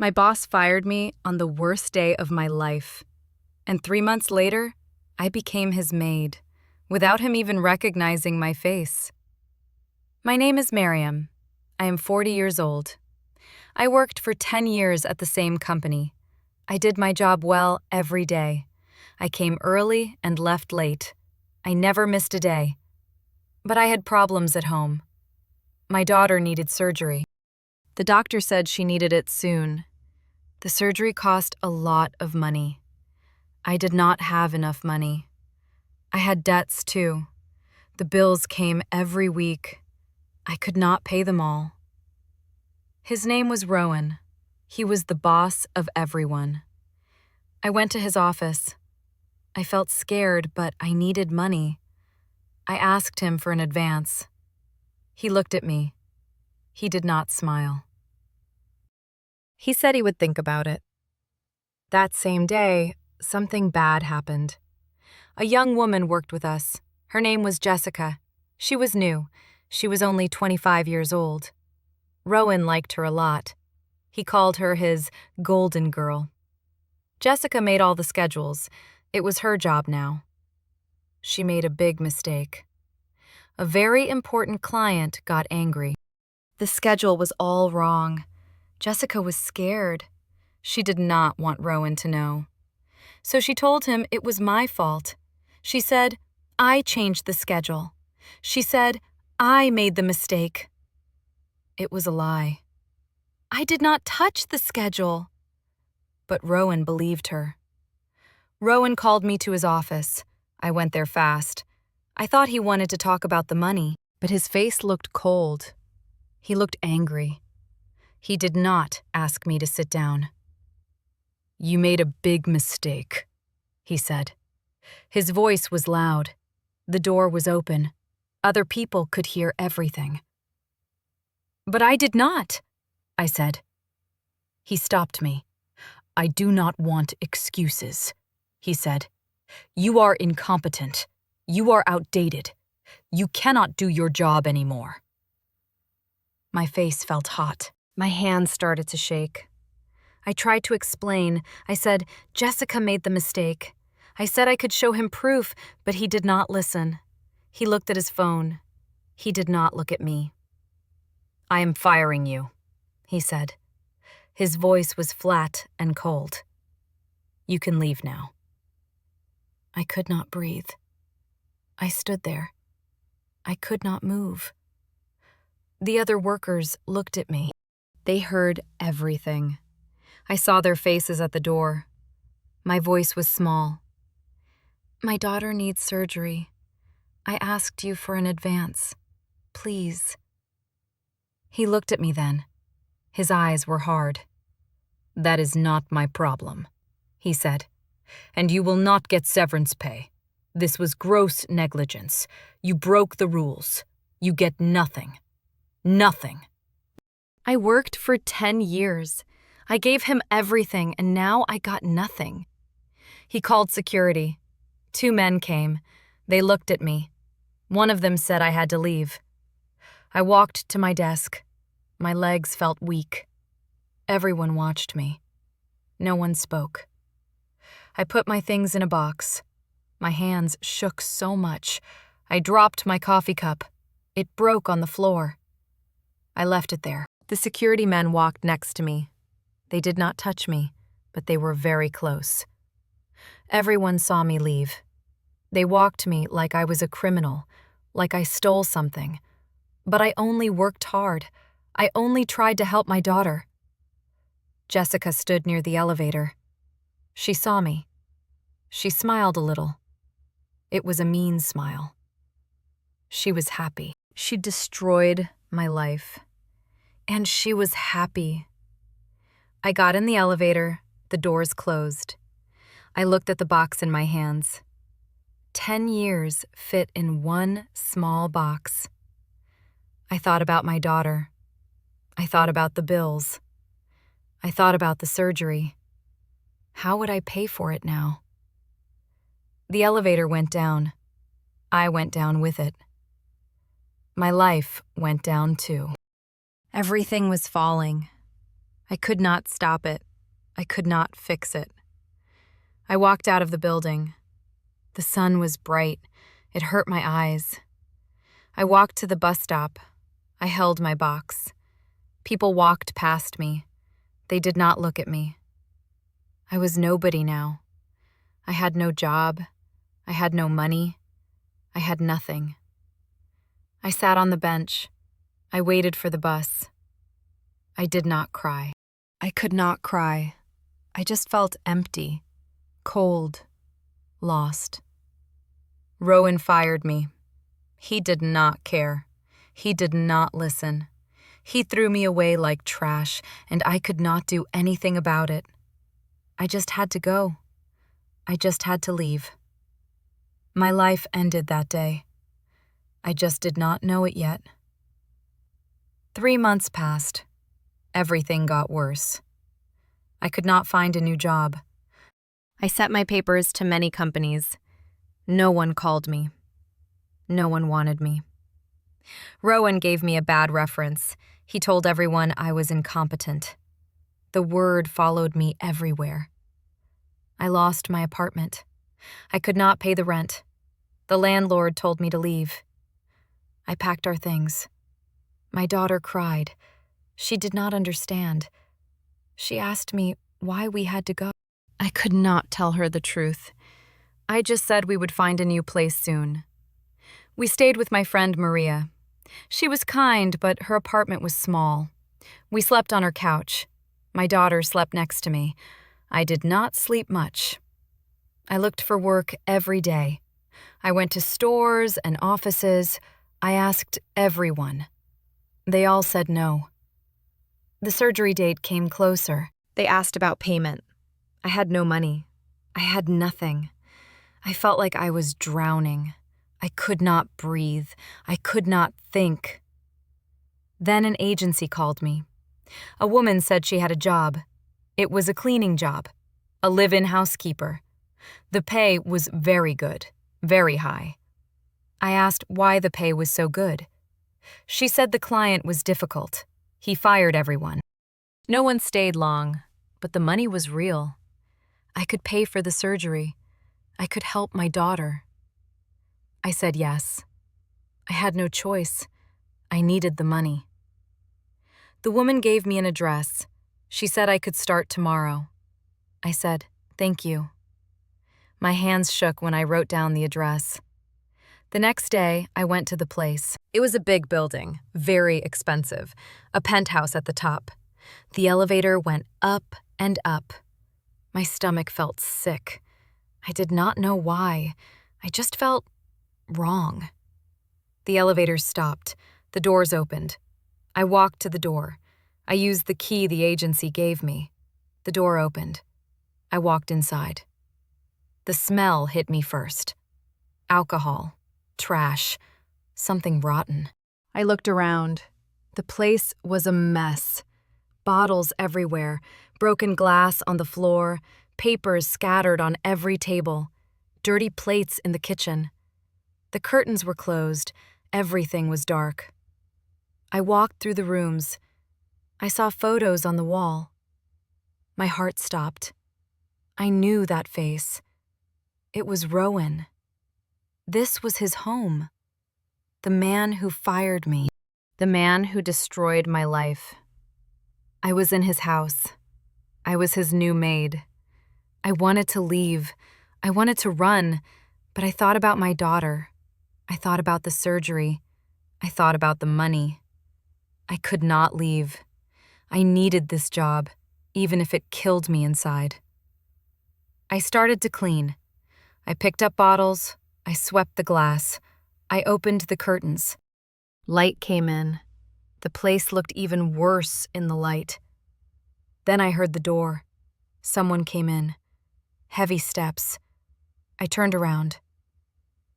My boss fired me on the worst day of my life, and 3 months later, I became his maid, without him even recognizing my face. My name is Miriam. I am 40 years old. I worked for 10 years at the same company. I did my job well every day. I came early and left late. I never missed a day. But I had problems at home. My daughter needed surgery. The doctor said she needed it soon. The surgery cost a lot of money. I did not have enough money. I had debts too. The bills came every week. I could not pay them all. His name was Rowan. He was the boss of everyone. I went to his office. I felt scared, but I needed money. I asked him for an advance. He looked at me. He did not smile. He said he would think about it. That same day, something bad happened. A young woman worked with us. Her name was Jessica. She was new. She was only 25 years old. Rowan liked her a lot. He called her his golden girl. Jessica made all the schedules. It was her job now. She made a big mistake. A very important client got angry. The schedule was all wrong. Jessica was scared. She did not want Rowan to know. So she told him it was my fault. She said, I changed the schedule. She said, I made the mistake. It was a lie. I did not touch the schedule. But Rowan believed her. Rowan called me to his office. I went there fast. I thought he wanted to talk about the money, but his face looked cold. He looked angry. He did not ask me to sit down. You made a big mistake, he said. His voice was loud. The door was open. Other people could hear everything. But I did not, I said. He stopped me. I do not want excuses, he said. You are incompetent. You are outdated. You cannot do your job anymore. My face felt hot. My hands started to shake. I tried to explain. I said, Jessica made the mistake. I said I could show him proof, but he did not listen. He looked at his phone. He did not look at me. I am firing you, he said. His voice was flat and cold. You can leave now. I could not breathe. I stood there. I could not move. The other workers looked at me. They heard everything. I saw their faces at the door. My voice was small. My daughter needs surgery. I asked you for an advance. Please. He looked at me then. His eyes were hard. That is not my problem, he said. And you will not get severance pay. This was gross negligence. You broke the rules. You get nothing. Nothing. I worked for 10 years. I gave him everything, and now I got nothing. He called security. 2 men came. They looked at me. One of them said I had to leave. I walked to my desk. My legs felt weak. Everyone watched me. No one spoke. I put my things in a box. My hands shook so much. I dropped my coffee cup. It broke on the floor. I left it there. The security men walked next to me. They did not touch me, but they were very close. Everyone saw me leave. They walked me like I was a criminal, like I stole something. But I only worked hard. I only tried to help my daughter. Jessica stood near the elevator. She saw me. She smiled a little. It was a mean smile. She was happy. She destroyed my life. And she was happy. I got in the elevator. The doors closed. I looked at the box in my hands. 10 years fit in one small box. I thought about my daughter. I thought about the bills. I thought about the surgery. How would I pay for it now? The elevator went down. I went down with it. My life went down too. Everything was falling. I could not stop it. I could not fix it. I walked out of the building. The sun was bright. It hurt my eyes. I walked to the bus stop. I held my box. People walked past me. They did not look at me. I was nobody now. I had no job. I had no money. I had nothing. I sat on the bench. I waited for the bus. I did not cry. I could not cry. I just felt empty, cold, lost. Rowan fired me. He did not care. He did not listen. He threw me away like trash, and I could not do anything about it. I just had to go. I just had to leave. My life ended that day. I just did not know it yet. 3 months passed. Everything got worse. I could not find a new job. I sent my papers to many companies. No one called me. No one wanted me. Rowan gave me a bad reference. He told everyone I was incompetent. The word followed me everywhere. I lost my apartment. I could not pay the rent. The landlord told me to leave. I packed our things. My daughter cried. She did not understand. She asked me why we had to go. I could not tell her the truth. I just said we would find a new place soon. We stayed with my friend Maria. She was kind, but her apartment was small. We slept on her couch. My daughter slept next to me. I did not sleep much. I looked for work every day. I went to stores and offices. I asked everyone. They all said no. The surgery date came closer. They asked about payment. I had no money. I had nothing. I felt like I was drowning. I could not breathe. I could not think. Then an agency called me. A woman said she had a job. It was a cleaning job, a live-in housekeeper. The pay was very good, very high. I asked why the pay was so good. She said the client was difficult. He fired everyone. No one stayed long, but the money was real. I could pay for the surgery. I could help my daughter. I said yes. I had no choice. I needed the money. The woman gave me an address. She said I could start tomorrow. I said, "Thank you." My hands shook when I wrote down the address. The next day, I went to the place. It was a big building, very expensive, a penthouse at the top. The elevator went up and up. My stomach felt sick. I did not know why. I just felt wrong. The elevator stopped. The doors opened. I walked to the door. I used the key the agency gave me. The door opened. I walked inside. The smell hit me first. Alcohol, trash, something rotten. I looked around. The place was a mess. Bottles everywhere, broken glass on the floor, papers scattered on every table, dirty plates in the kitchen. The curtains were closed. Everything was dark. I walked through the rooms. I saw photos on the wall. My heart stopped. I knew that face. It was Rowan. This was his home. The man who fired me. The man who destroyed my life. I was in his house. I was his new maid. I wanted to leave. I wanted to run, but I thought about my daughter. I thought about the surgery. I thought about the money. I could not leave. I needed this job, even if it killed me inside. I started to clean. I picked up bottles. I swept the glass. I opened the curtains. Light came in. The place looked even worse in the light. Then I heard the door. Someone came in. Heavy steps. I turned around.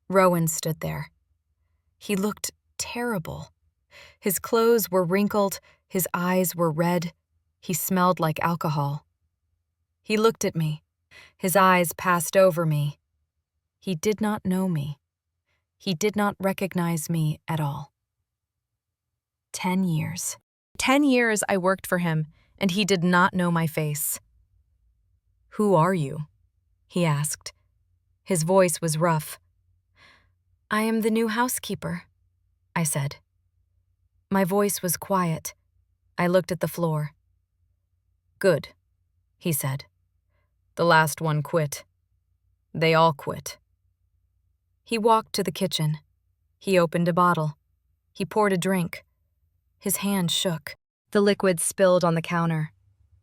Rowan stood there. He looked terrible. His clothes were wrinkled. His eyes were red. He smelled like alcohol. He looked at me. His eyes passed over me. He did not know me. He did not recognize me at all. 10 years. 10 years I worked for him, and he did not know my face. "Who are you?" he asked. His voice was rough. "I am the new housekeeper," I said. My voice was quiet. I looked at the floor. "Good," he said. "The last one quit. They all quit." He walked to the kitchen. He opened a bottle. He poured a drink. His hand shook. The liquid spilled on the counter.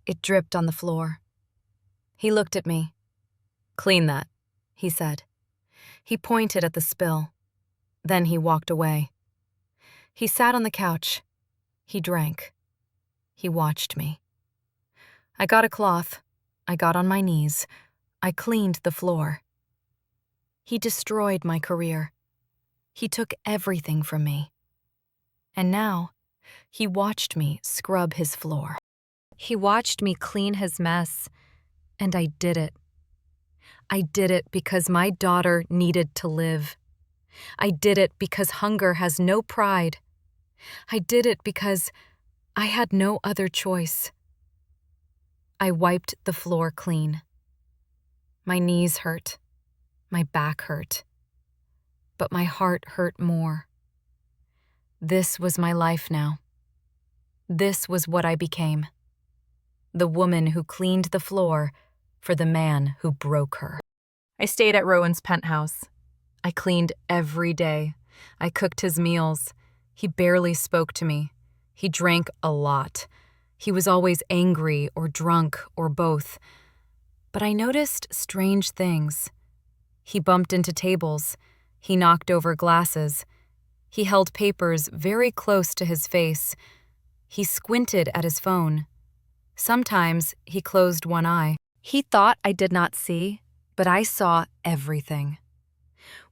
It dripped on the floor. He looked at me. "Clean that," he said. He pointed at the spill. Then he walked away. He sat on the couch. He drank. He watched me. I got a cloth. I got on my knees. I cleaned the floor. He destroyed my career. He took everything from me. And now, he watched me scrub his floor. He watched me clean his mess, and I did it. I did it because my daughter needed to live. I did it because hunger has no pride. I did it because I had no other choice. I wiped the floor clean. My knees hurt. My back hurt. But my heart hurt more. This was my life now. This was what I became. The woman who cleaned the floor for the man who broke her. I stayed at Rowan's penthouse. I cleaned every day. I cooked his meals. He barely spoke to me. He drank a lot. He was always angry or drunk or both. But I noticed strange things. He bumped into tables. He knocked over glasses. He held papers very close to his face. He squinted at his phone. Sometimes he closed one eye. He thought I did not see, but I saw everything.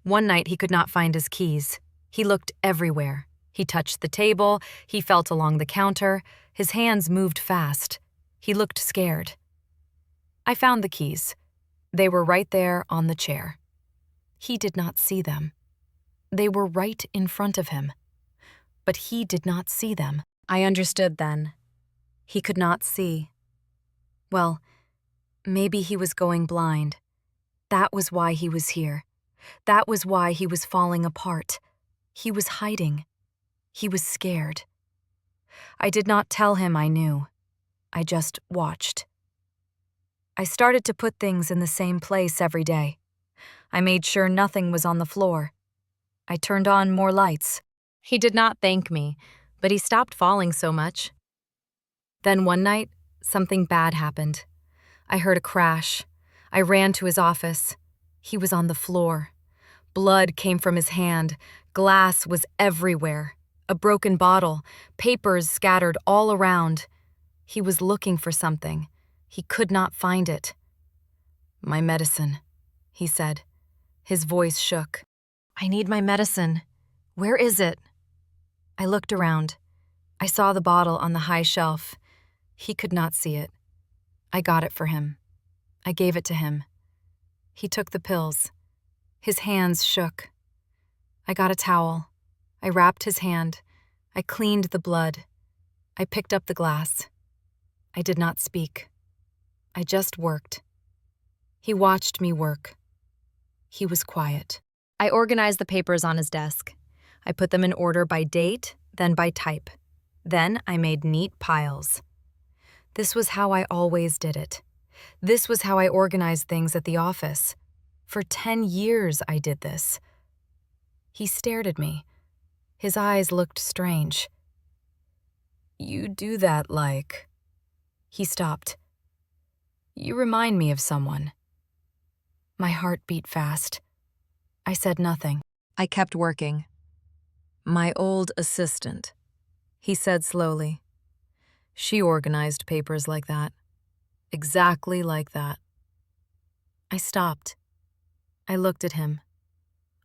One night he could not find his keys. He looked everywhere. He touched the table. He felt along the counter. His hands moved fast. He looked scared. I found the keys. They were right there on the chair. He did not see them. They were right in front of him. But he did not see them. I understood then. He could not see. Well, maybe he was going blind. That was why he was here. That was why he was falling apart. He was hiding. He was scared. I did not tell him I knew. I just watched. I started to put things in the same place every day. I made sure nothing was on the floor. I turned on more lights. He did not thank me, but he stopped falling so much. Then one night, something bad happened. I heard a crash. I ran to his office. He was on the floor. Blood came from his hand. Glass was everywhere. A broken bottle. Papers scattered all around. He was looking for something. He could not find it. "My medicine," he said. His voice shook. "I need my medicine. Where is it?" I looked around. I saw the bottle on the high shelf. He could not see it. I got it for him. I gave it to him. He took the pills. His hands shook. I got a towel. I wrapped his hand. I cleaned the blood. I picked up the glass. I did not speak. I just worked. He watched me work. He was quiet. I organized the papers on his desk. I put them in order by date, then by type. Then I made neat piles. This was how I always did it. This was how I organized things at the office. For 10 years I did this. He stared at me. His eyes looked strange. "You do that like..." He stopped. "You remind me of someone." My heart beat fast. I said nothing. I kept working. "My old assistant," he said slowly. "She organized papers like that. Exactly like that." I stopped. I looked at him.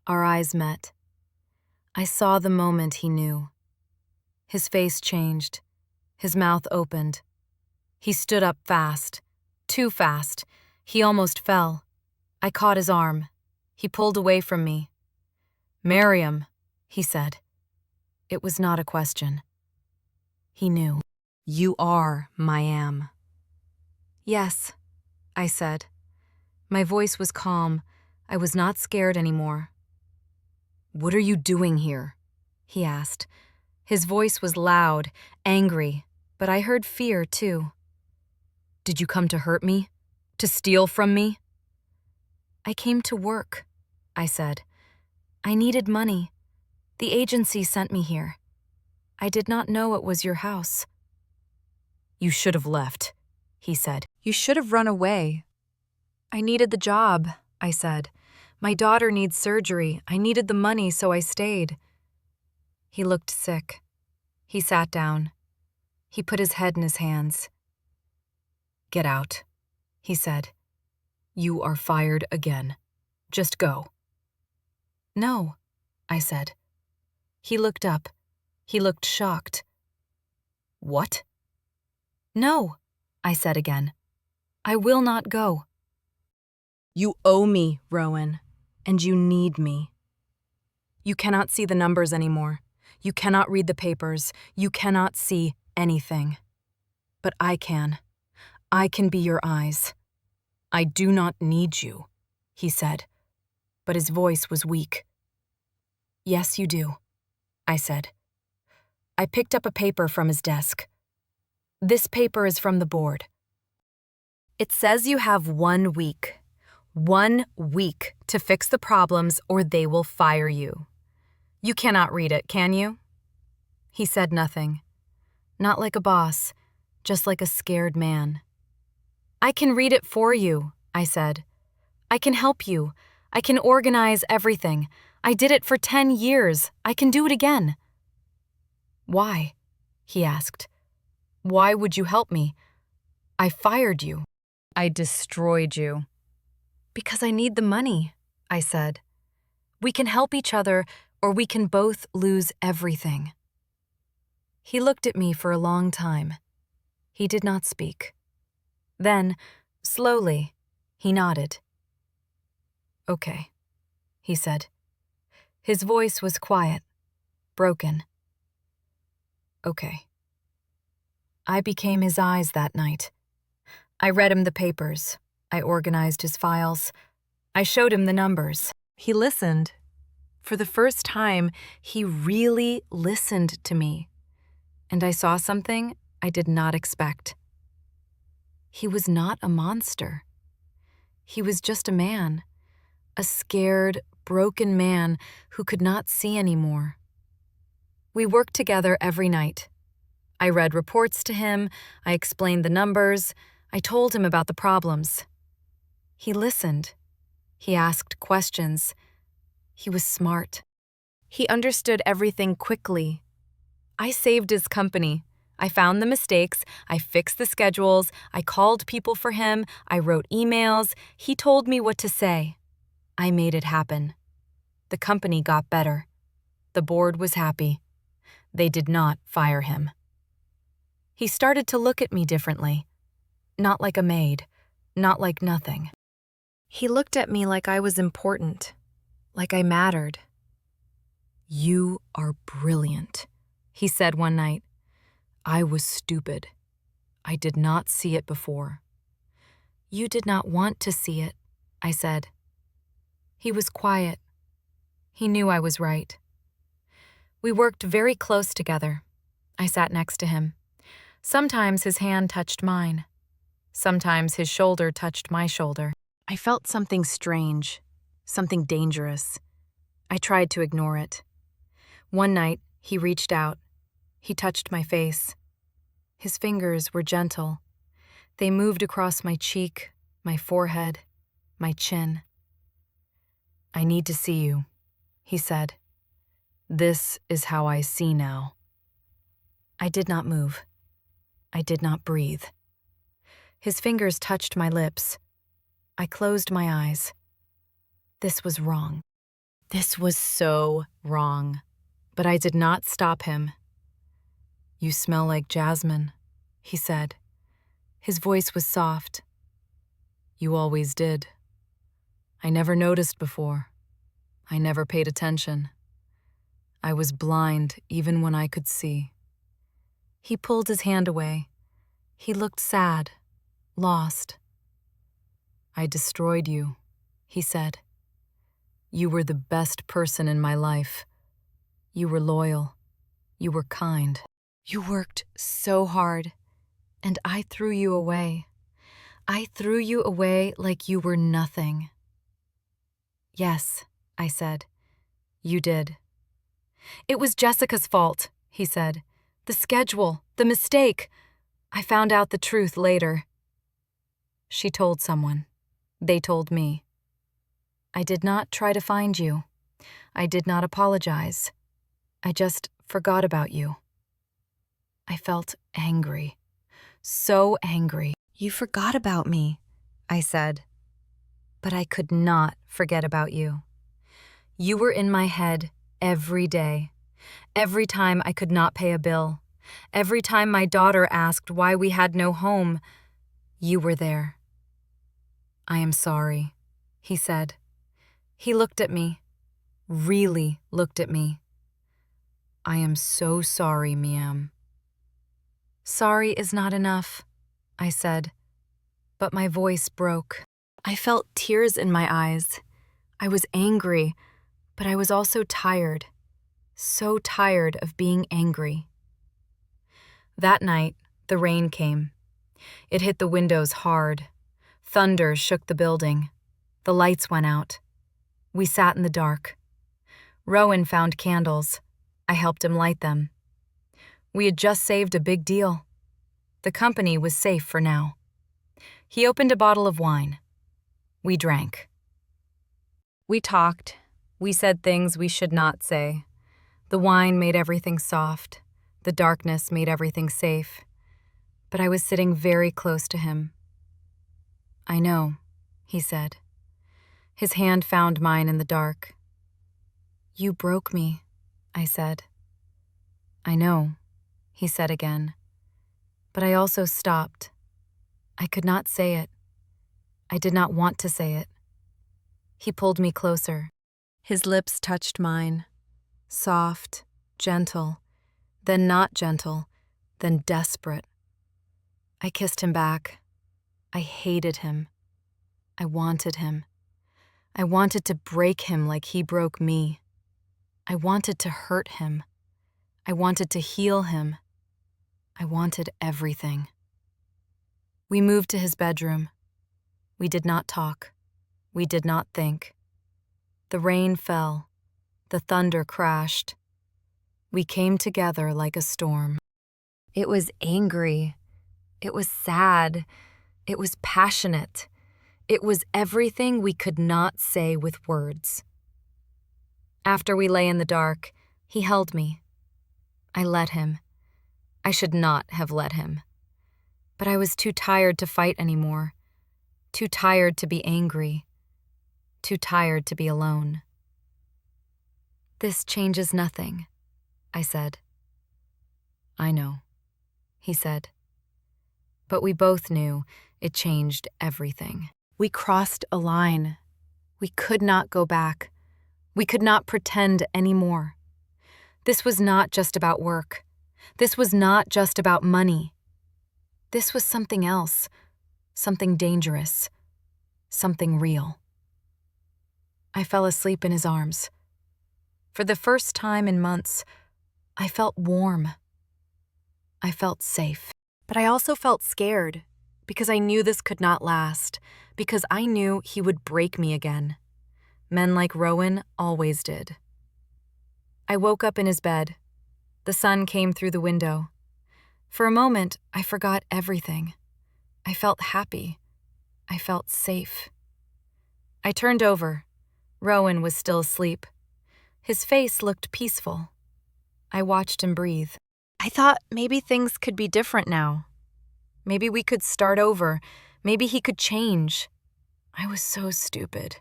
Our eyes met. I saw the moment he knew. His face changed. His mouth opened. He stood up fast. Too fast. He almost fell. I caught his arm. He pulled away from me. "Miriam," he said. It was not a question. He knew. You are my am. Yes, I said. My voice was calm. I was not scared anymore. What are you doing here? He asked. His voice was loud, angry, but I heard fear too. Did you come to hurt me? To steal from me? I came to work, I said. I needed money. The agency sent me here. I did not know it was your house. You should have left, he said. You should have run away. I needed the job, I said. My daughter needs surgery. I needed the money, so I stayed. He looked sick. He sat down. He put his head in his hands. Get out, he said. You are fired again. Just go. No, I said. He looked up. He looked shocked. What? No, I said again. I will not go. You owe me, Rowan, and you need me. You cannot see the numbers anymore. You cannot read the papers. You cannot see anything. But I can. I can be your eyes. I do not need you, he said, but his voice was weak. Yes, you do, I said. I picked up a paper from his desk. This paper is from the board. It says you have 1 week. 1 week to fix the problems or they will fire you. You cannot read it, can you? He said nothing. Not like a boss, just like a scared man. I can read it for you, I said. I can help you. I can organize everything. I did it for 10 years. I can do it again. Why? He asked. Why would you help me? I fired you. I destroyed you. Because I need the money, I said. We can help each other, or we can both lose everything. He looked at me for a long time. He did not speak. Then, slowly, he nodded. Okay, he said. His voice was quiet, broken. Okay. I became his eyes that night. I read him the papers. I organized his files. I showed him the numbers. He listened. For the first time, he really listened to me. And I saw something I did not expect. He was not a monster. He was just a man, a scared, broken man who could not see anymore. We worked together every night. I read reports to him, I explained the numbers, I told him about the problems. He listened. He asked questions. He was smart. He understood everything quickly. I saved his company. I found the mistakes, I fixed the schedules, I called people for him, I wrote emails, he told me what to say. I made it happen. The company got better. The board was happy. They did not fire him. He started to look at me differently. Not like a maid, not like nothing. He looked at me like I was important, like I mattered. You are brilliant, he said one night. I was stupid. I did not see it before. You did not want to see it, I said. He was quiet. He knew I was right. We worked very close together. I sat next to him. Sometimes his hand touched mine. Sometimes his shoulder touched my shoulder. I felt something strange, something dangerous. I tried to ignore it. One night, he reached out. He touched my face. His fingers were gentle. They moved across my cheek, my forehead, my chin. I need to see you, he said. This is how I see now. I did not move. I did not breathe. His fingers touched my lips. I closed my eyes. This was wrong. This was so wrong. But I did not stop him. You smell like jasmine, he said. His voice was soft. You always did. I never noticed before. I never paid attention. I was blind even when I could see. He pulled his hand away. He looked sad, lost. "I destroyed you," he said. "You were the best person in my life. You were loyal. You were kind. You worked so hard, and I threw you away. I threw you away like you were nothing." "Yes," I said, "you did." "It was Jessica's fault," he said. "The schedule, the mistake. I found out the truth later." She told someone. They told me. I did not try to find you. I did not apologize. I just forgot about you. I felt angry. So angry. "You forgot about me," I said. But I could not forget about you. You were in my head every day. Every time I could not pay a bill. Every time my daughter asked why we had no home, you were there. "I am sorry," he said. He looked at me, really looked at me. "I am so sorry, Miam." "Sorry is not enough," I said, but my voice broke. I felt tears in my eyes. I was angry, but I was also tired, so tired of being angry. That night, the rain came. It hit the windows hard. Thunder shook the building. The lights went out. We sat in the dark. Rowan found candles. I helped him light them. We had just saved a big deal. The company was safe for now. He opened a bottle of wine. We drank. We talked. We said things we should not say. The wine made everything soft. The darkness made everything safe. But I was sitting very close to him. "I know," he said. His hand found mine in the dark. "You broke me," I said. "I know," he said again. But I also stopped. I could not say it. I did not want to say it. He pulled me closer. His lips touched mine. Soft, gentle, then not gentle, then desperate. I kissed him back. I hated him. I wanted him. I wanted to break him like he broke me. I wanted to hurt him. I wanted to heal him. I wanted everything. We moved to his bedroom. We did not talk. We did not think. The rain fell. The thunder crashed. We came together like a storm. It was angry. It was sad. It was passionate. It was everything we could not say with words. After we lay in the dark, he held me. I let him. I should not have let him. But I was too tired to fight anymore. Too tired to be angry. Too tired to be alone. "This changes nothing," I said. "I know," he said. But we both knew it changed everything. We crossed a line. We could not go back. We could not pretend anymore. This was not just about work. This was not just about money. This was something else, something dangerous, something real. I fell asleep in his arms. For the first time in months, I felt warm. I felt safe. But I also felt scared, because I knew this could not last, because I knew he would break me again. Men like Rowan always did. I woke up in his bed. The sun came through the window. For a moment, I forgot everything. I felt happy. I felt safe. I turned over. Rowan was still asleep. His face looked peaceful. I watched him breathe. I thought maybe things could be different now. Maybe we could start over. Maybe he could change. I was so stupid.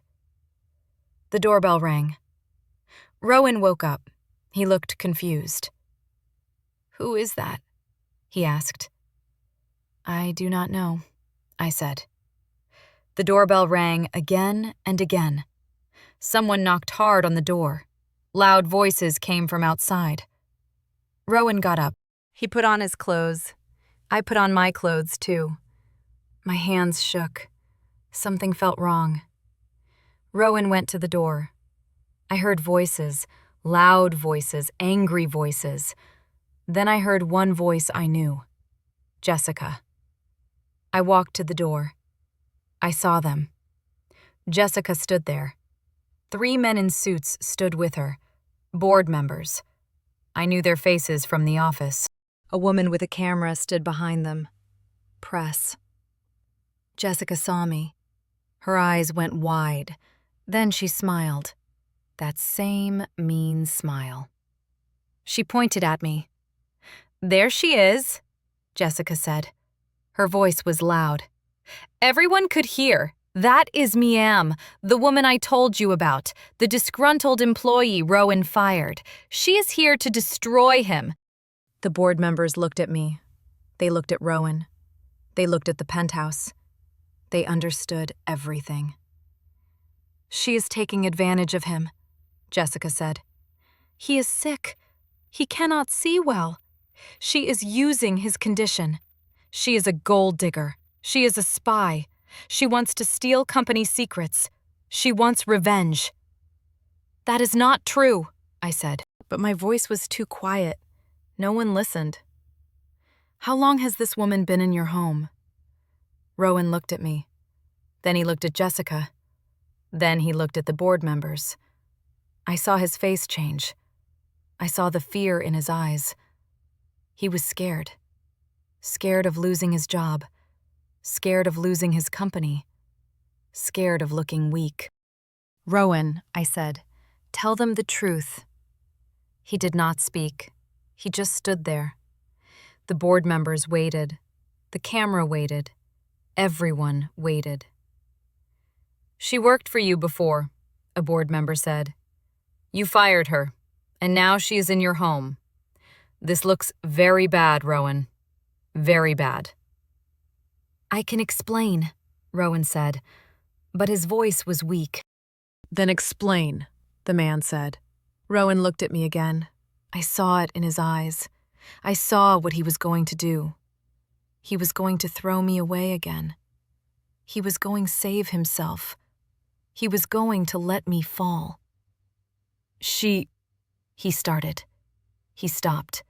The doorbell rang. Rowan woke up. He looked confused. "Who is that?" he asked. "I do not know," I said. The doorbell rang again and again. Someone knocked hard on the door. Loud voices came from outside. Rowan got up. He put on his clothes. I put on my clothes, too. My hands shook. Something felt wrong. Rowan went to the door. I heard voices, loud voices, angry voices. Then I heard one voice I knew. Jessica. I walked to the door. I saw them. Jessica stood there. 3 men in suits stood with her. Board members. I knew their faces from the office. A woman with a camera stood behind them. Press. Jessica saw me. Her eyes went wide. Then she smiled. That same mean smile. She pointed at me. "There she is," Jessica said. Her voice was loud. "Everyone could hear. That is Miam, the woman I told you about, the disgruntled employee Rowan fired. She is here to destroy him." The board members looked at me. They looked at Rowan. They looked at the penthouse. They understood everything. "She is taking advantage of him," Jessica said. "He is sick. He cannot see well. She is using his condition. She is a gold digger. She is a spy. She wants to steal company secrets. She wants revenge." "That is not true," I said, but my voice was too quiet. No one listened. "How long has this woman been in your home?" Rowan looked at me. Then he looked at Jessica. Then he looked at the board members. I saw his face change. I saw the fear in his eyes. He was scared. Scared of losing his job. Scared of losing his company. Scared of looking weak. "Rowan," I said, "tell them the truth." He did not speak. He just stood there. The board members waited. The camera waited. Everyone waited. "She worked for you before," a board member said. "You fired her, and now she is in your home. This looks very bad, Rowan. Very bad." "I can explain," Rowan said, but his voice was weak. "Then explain," the man said. Rowan looked at me again. I saw it in his eyes. I saw what he was going to do. He was going to throw me away again. He was going to save himself. He was going to let me fall. He started. He stopped.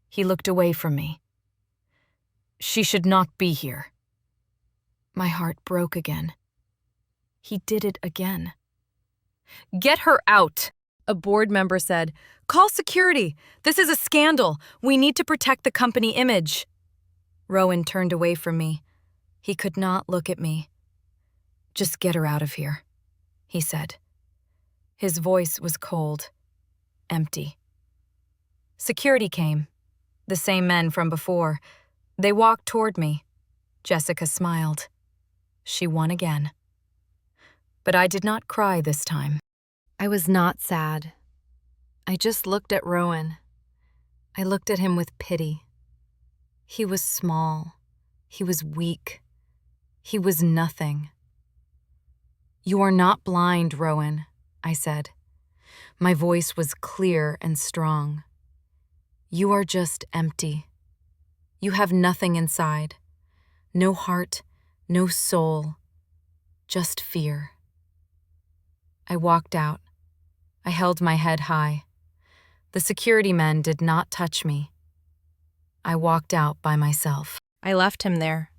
He looked away from me. "She should not be here." My heart broke again. He did it again. "Get her out," a board member said. "Call security. This is a scandal. We need to protect the company image." Rowan turned away from me. He could not look at me. "Just get her out of here," he said. His voice was cold, empty. Security came. The same men from before. They walked toward me. Jessica smiled. She won again. But I did not cry this time. I was not sad. I just looked at Rowan. I looked at him with pity. He was small. He was weak. He was nothing. "You are not blind, Rowan," I said. My voice was clear and strong. "You are just empty. You have nothing inside. No heart, no soul, just fear." I walked out. I held my head high. The security men did not touch me. I walked out by myself. I left him there.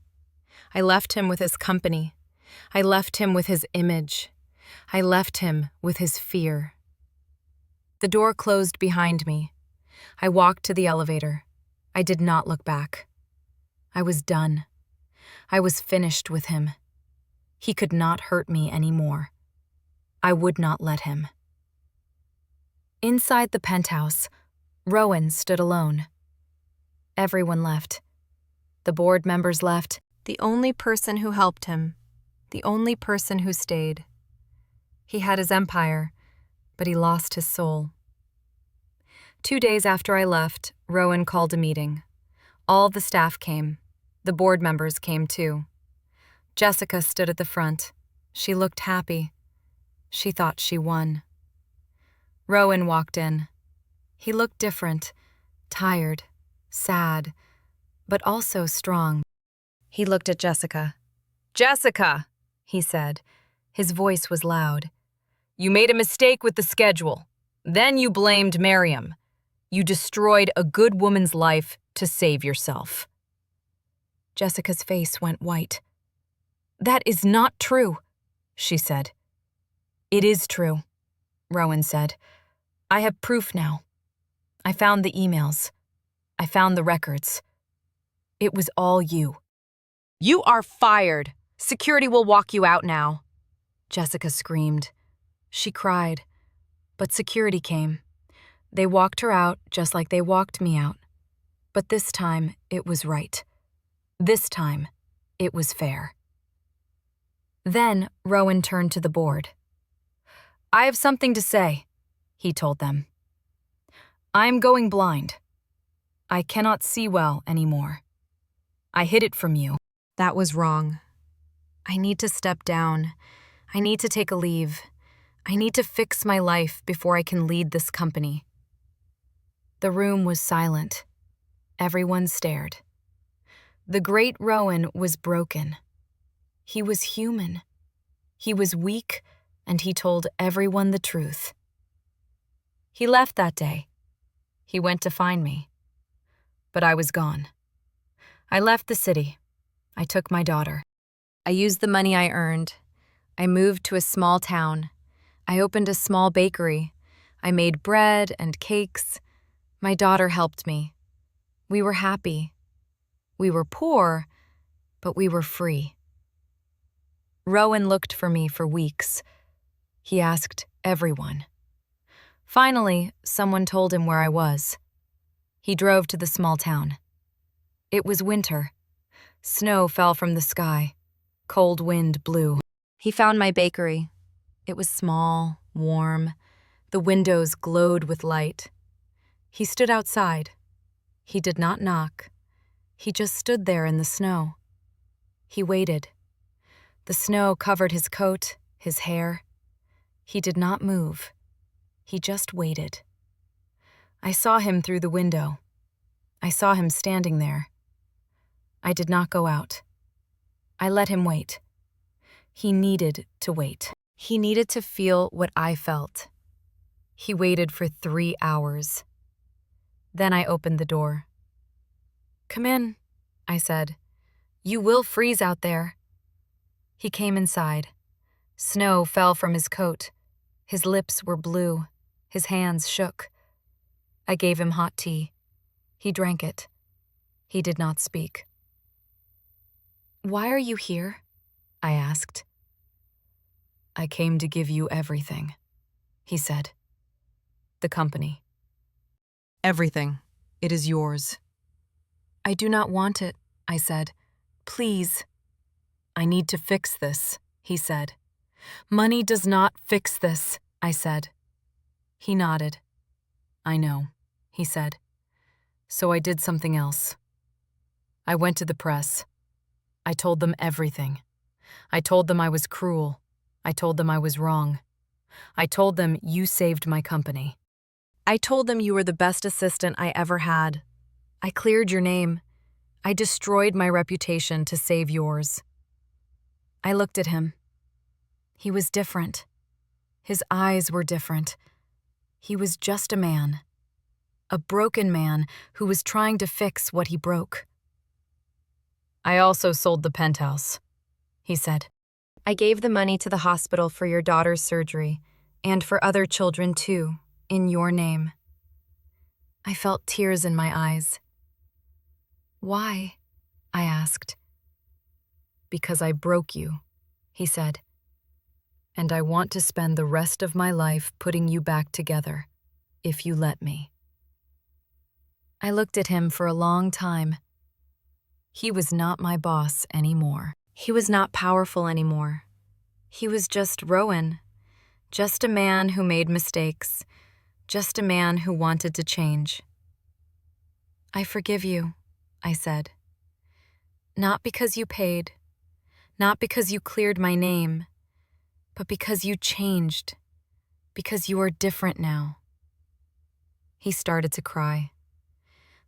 I left him with his company. I left him with his image. I left him with his fear. The door closed behind me. I walked to the elevator. I did not look back. I was done. I was finished with him. He could not hurt me anymore. I would not let him. Inside the penthouse, Rowan stood alone. Everyone left. The board members left. The only person who helped him. The only person who stayed. He had his empire, but he lost his soul. 2 days after I left, Rowan called a meeting. All the staff came. The board members came too. Jessica stood at the front. She looked happy. She thought she won. Rowan walked in. He looked different, tired, sad, but also strong. He looked at Jessica. "Jessica," he said. His voice was loud. "You made a mistake with the schedule. Then you blamed Miriam. You destroyed a good woman's life to save yourself." Jessica's face went white. "That is not true," she said. "It is true," Rowan said. "I have proof now. I found the emails. I found the records. It was all you." "You are fired. Security will walk you out now," Jessica screamed. She cried, but security came. They walked her out just like they walked me out. But this time, it was right. This time, it was fair. Then Rowan turned to the board. "I have something to say," he told them. "I am going blind. I cannot see well anymore. I hid it from you. That was wrong. I need to step down. I need to take a leave. I need to fix my life before I can lead this company." The room was silent. Everyone stared. The great Rowan was broken. He was human. He was weak, and he told everyone the truth. He left that day. He went to find me. But I was gone. I left the city. I took my daughter. I used the money I earned. I moved to a small town. I opened a small bakery. I made bread and cakes. My daughter helped me. We were happy. We were poor, but we were free. Rowan looked for me for weeks. He asked everyone. Finally, someone told him where I was. He drove to the small town. It was winter. Snow fell from the sky. Cold wind blew. He found my bakery. It was small, warm. The windows glowed with light. He stood outside. He did not knock. He just stood there in the snow. He waited. The snow covered his coat, his hair. He did not move. He just waited. I saw him through the window. I saw him standing there. I did not go out. I let him wait. He needed to wait. He needed to feel what I felt. He waited for 3 hours. Then I opened the door. "Come in," I said. "You will freeze out there." He came inside. Snow fell from his coat. His lips were blue. His hands shook. I gave him hot tea. He drank it. He did not speak. "Why are you here?" I asked. "I came to give you everything," he said. "The company. Everything. It is yours." "I do not want it," I said. "Please." "I need to fix this," he said. "Money does not fix this," I said. He nodded. "I know," he said. "So I did something else. I went to the press. I told them everything. I told them I was cruel. I told them I was wrong. I told them you saved my company. I told them you were the best assistant I ever had. I cleared your name. I destroyed my reputation to save yours." I looked at him. He was different. His eyes were different. He was just a man. A broken man who was trying to fix what he broke. "I also sold the penthouse," he said. "I gave the money to the hospital for your daughter's surgery, and for other children too, in your name." I felt tears in my eyes. "Why?" I asked. "Because I broke you," he said. "And I want to spend the rest of my life putting you back together, if you let me." I looked at him for a long time. He was not my boss anymore. He was not powerful anymore. He was just Rowan, just a man who made mistakes, just a man who wanted to change. "I forgive you," I said. "Not because you paid, not because you cleared my name, but because you changed, because you are different now." He started to cry.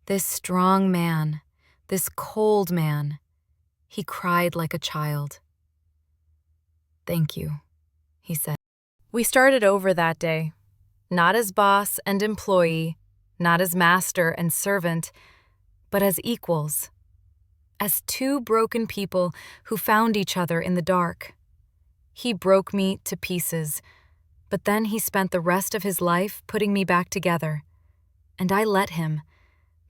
This strong man, this cold man, he cried like a child. "Thank you," he said. We started over that day, not as boss and employee, not as master and servant, but as equals, as two broken people who found each other in the dark. He broke me to pieces, but then he spent the rest of his life putting me back together. And I let him,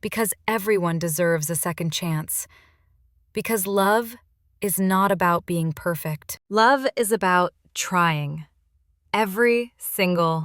because everyone deserves a second chance. Because love is not about being perfect. Love is about trying. Every single